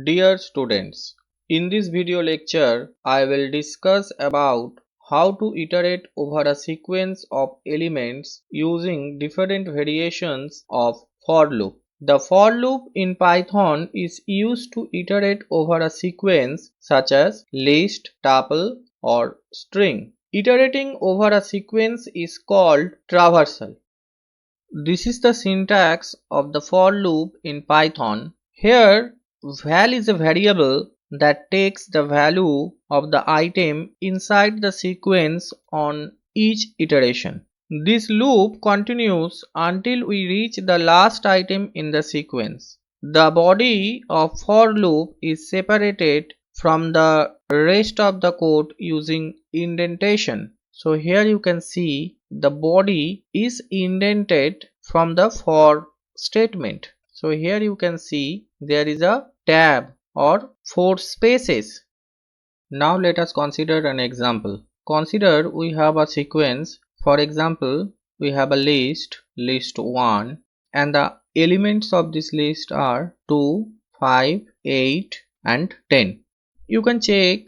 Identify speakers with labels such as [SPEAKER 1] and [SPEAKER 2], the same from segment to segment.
[SPEAKER 1] Dear students, in this video lecture, I will discuss about how to iterate over a sequence of elements using different variations of for loop. The for loop in Python is used to iterate over a sequence such as list, tuple, or string. Iterating over a sequence is called traversal. This is the syntax of the for loop in Python. Here, val is a variable that takes the value of the item inside the sequence on each iteration. This loop continues until we reach the last item in the sequence. The body of for loop is separated from the rest of the code using indentation. So here you can see the body is indented from the for statement. So here you can see there is a tab or 4 spaces. Now let us consider an example. Consider we have a sequence. For example, we have a list 1, and the elements of this list are 2, 5, 8 and 10. You can check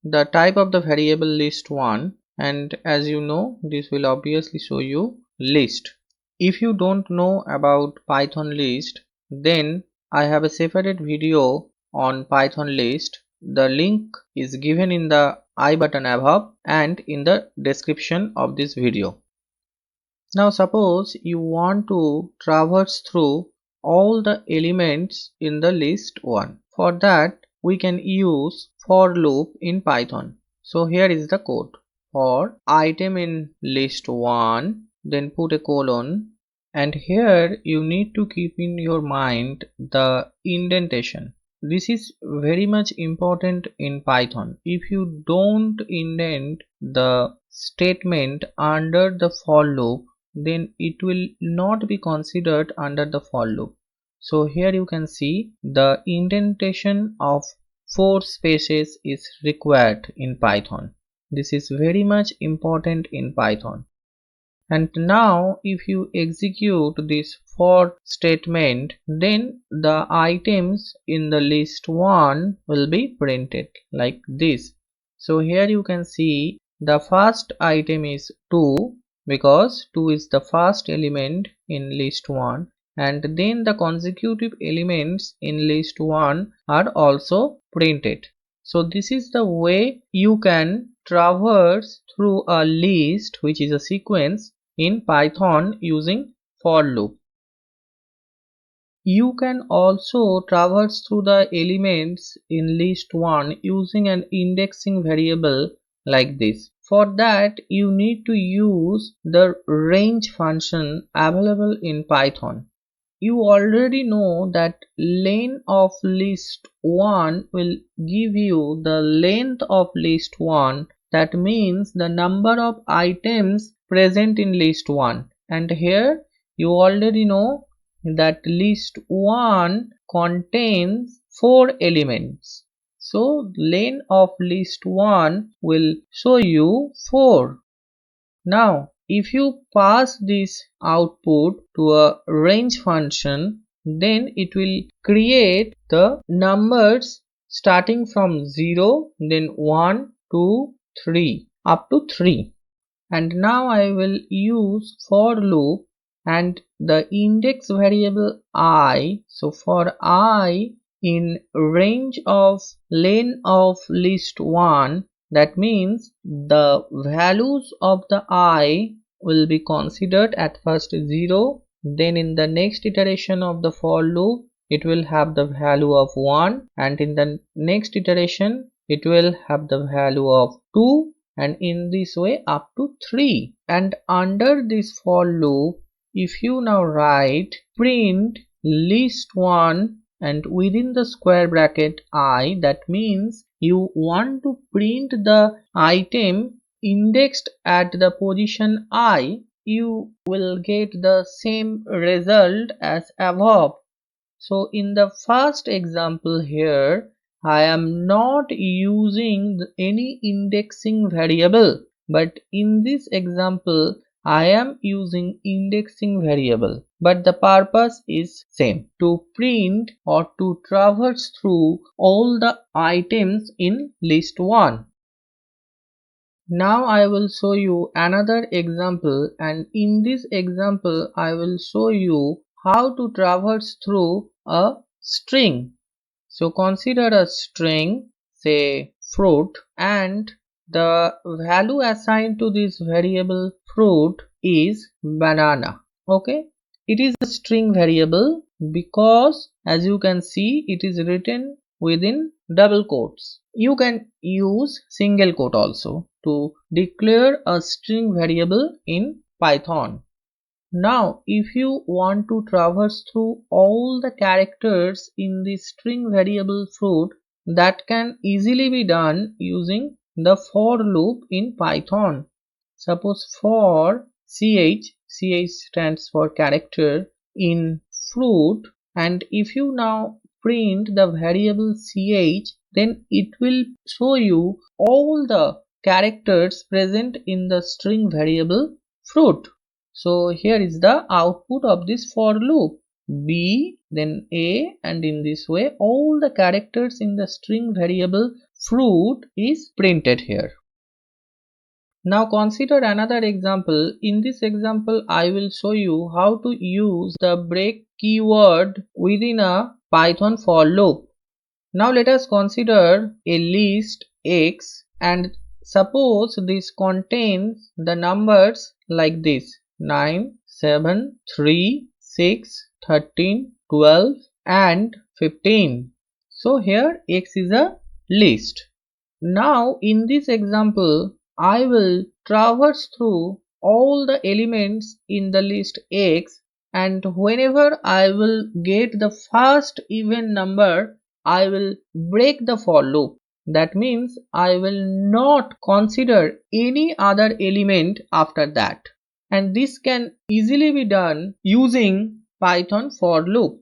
[SPEAKER 1] the type of the variable list 1, and as you know, this will obviously show you list. If you don't know about Python list, then I have a separate video on Python list. The link is given in the I button above and in the description of this video. Now suppose you want to traverse through all the elements in the list 1. For that we can use for loop in Python. So here is the code. For item in list 1, then put a colon, and here you need to keep in your mind the indentation. This is very much important in Python. If you don't indent the statement under the for loop, then it will not be considered under the for loop. So here you can see the indentation of 4 spaces is required in Python. This is very much important in Python. And now if you execute this for statement, then the items in the list 1 will be printed like this. So here you can see the first item is 2 because 2 is the first element in list 1, and then the consecutive elements in list 1 are also printed. So this is the way you can traverse through a list, which is a sequence, in Python using for loop. You can also traverse through the elements in list 1 using an indexing variable like this. For that you need to use the range function available in Python. You already know that len of list 1 will give you the length of list 1. That means the number of items present in list 1. And here you already know that list 1 contains 4 elements. So len of list 1 will show you 4. Now if you pass this output to a range function, then it will create the numbers starting from 0, then 1, 2, 3 up to 3. And now I will use for loop and the index variable I. So for I in range of len of list 1, that means the values of the I will be considered at first 0, then in the next iteration of the for loop it will have the value of 1, and in the next iteration it will have the value of 2, and in this way up to 3. And under this for loop, if you now write print list 1 and within the square bracket I, that means you want to print the item indexed at the position I, you will get the same result as above. So in the first example here, I am not using any indexing variable, but in this example I am using indexing variable, but the purpose is same, to print or to traverse through all the items in list 1. Now I will show you another example, and in this example I will show you how to traverse through a string. So consider a string, say fruit, and the value assigned to this variable fruit is banana. Okay, it is a string variable because as you can see it is written within double quotes. You can use single quote also to declare a string variable in Python. Now if you want to traverse through all the characters in the string variable fruit, that can easily be done using the for loop in Python. Suppose for ch stands for character in fruit, and if you now print the variable ch, then it will show you all the characters present in the string variable fruit. So here is the output of this for loop, b then a, and in this way all the characters in the string variable fruit is printed here. Now consider another example. In this example I will show you how to use the break keyword within a Python for loop. Now let us consider a list X, and suppose this contains the numbers like this: 9, 7, 3, 6, 13, 12 and 15. So here X is a list. Now in this example I will traverse through all the elements in the list X, and whenever I will get the first even number, I will break the for loop. That means I will not consider any other element after that. And this can easily be done using Python for loop.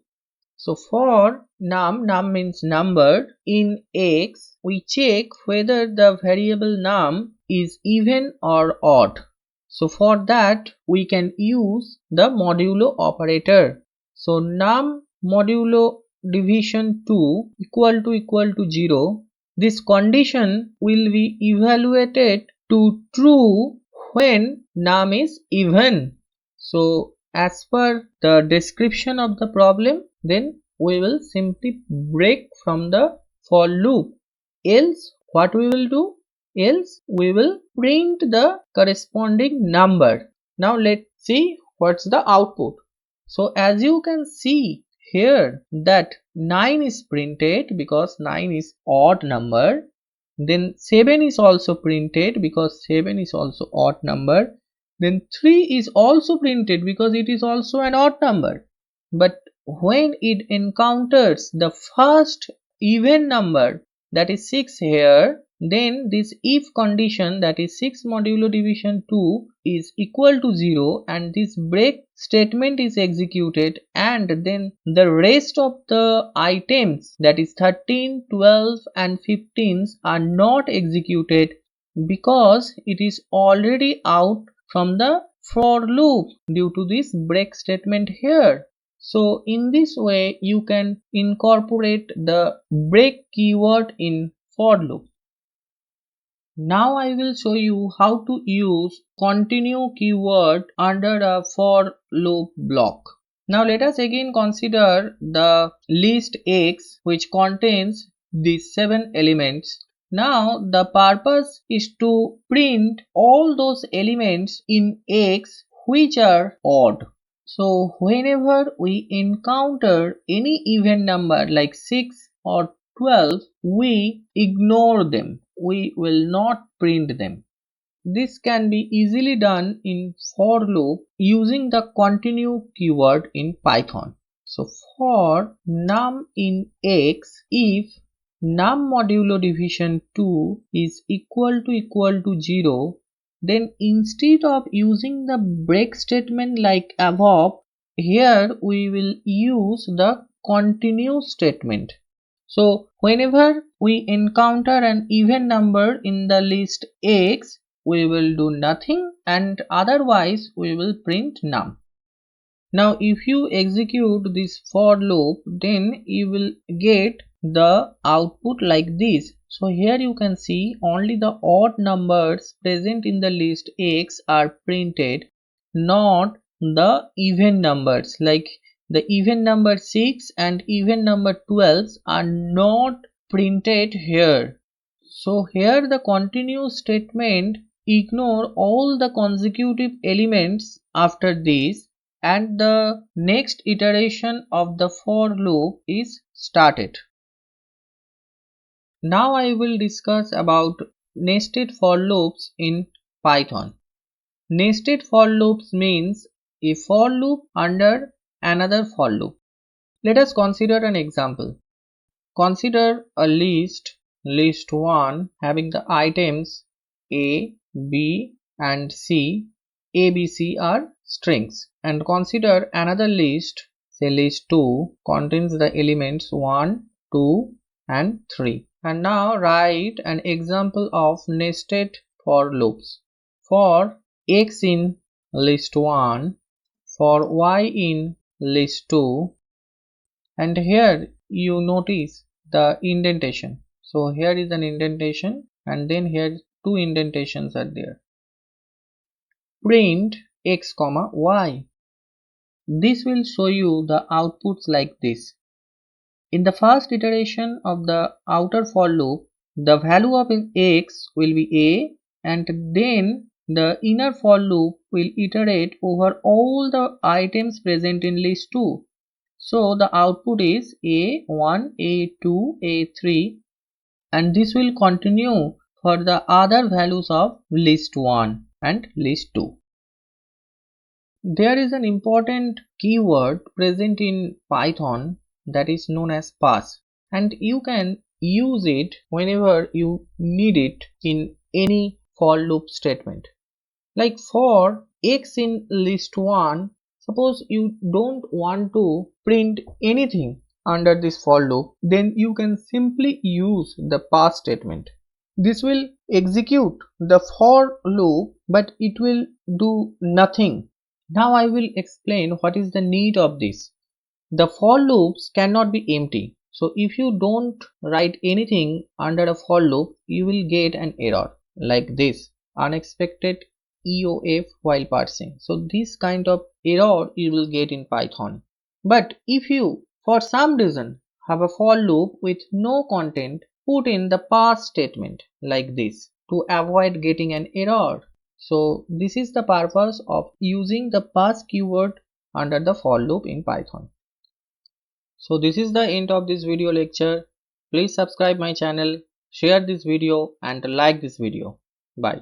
[SPEAKER 1] So for num means number, in X we check whether the variable num is even or odd. So for that we can use the modulo operator. So num modulo division 2 equal to 0. This condition will be evaluated to true when num is even. So as per the description of the problem, then we will simply break from the for loop. Else what we will do? Else we will print the corresponding number. Now let's see what's the output. So as you can see here that 9 is printed because 9 is odd number. Then 7 is also printed because 7 is also odd number. Then 3 is also printed because it is also an odd number. But when it encounters the first even number, that is 6 here, then this if condition, that is 6 modulo division 2 is equal to 0, and this break statement is executed, and then the rest of the items, that is 13, 12 and 15 are not executed because it is already out from the for loop due to this break statement here. So in this way you can incorporate the break keyword in for loop. Now I will show you how to use continue keyword under a for loop block. Now let us again consider the list X, which contains these 7 elements. Now the purpose is to print all those elements in X which are odd. So whenever we encounter any even number like 6 or 12, we ignore them. We will not print them. This can be easily done in for loop using the continue keyword in Python. So for num in X, if num modulo division 2 is equal to 0, then instead of using the break statement like above, here we will use the continue statement. So whenever we encounter an even number in the list X, we will do nothing, and otherwise we will print num. Now if you execute this for loop, then you will get the output like this. So here you can see only the odd numbers present in the list X are printed, not the even numbers. Like the even number 6 and even number 12 are not printed here. So here the continue statement ignore all the consecutive elements after this, and the next iteration of the for loop is started. Now I will discuss about nested for loops in Python. Nested for loops means a for loop under another for loop. Let us consider an example. Consider a list 1 having the items A, B and C. A, B, C are strings, and consider another list, say list 2 contains the elements 1, 2 and 3. And now write an example of nested for loops. For X in list 1, for Y in list 2, and here you notice the indentation. So here is an indentation, and then here two indentations are there. Print X comma Y. This will show you the outputs like this. In the first iteration of the outer for loop, the value of X will be A, and then the inner for loop will iterate over all the items present in list 2. So the output is A1, A2, A3, and this will continue for the other values of list 1 and list 2. There is an important keyword present in Python that is known as pass, and you can use it whenever you need it in any for loop statement. Like for X in list 1, suppose you don't want to print anything under this for loop, then you can simply use the pass statement. This will execute the for loop, but it will do nothing. Now I will explain what is the need of this. The for loops cannot be empty. So if you don't write anything under a for loop, you will get an error like this, unexpected EOF while parsing. So this kind of error you will get in Python. But if you for some reason have a for loop with no content, put in the pass statement like this to avoid getting an error. So this is the purpose of using the pass keyword under the for loop in Python. So this is the end of this video lecture. Please subscribe my channel, share this video and like this video. Bye.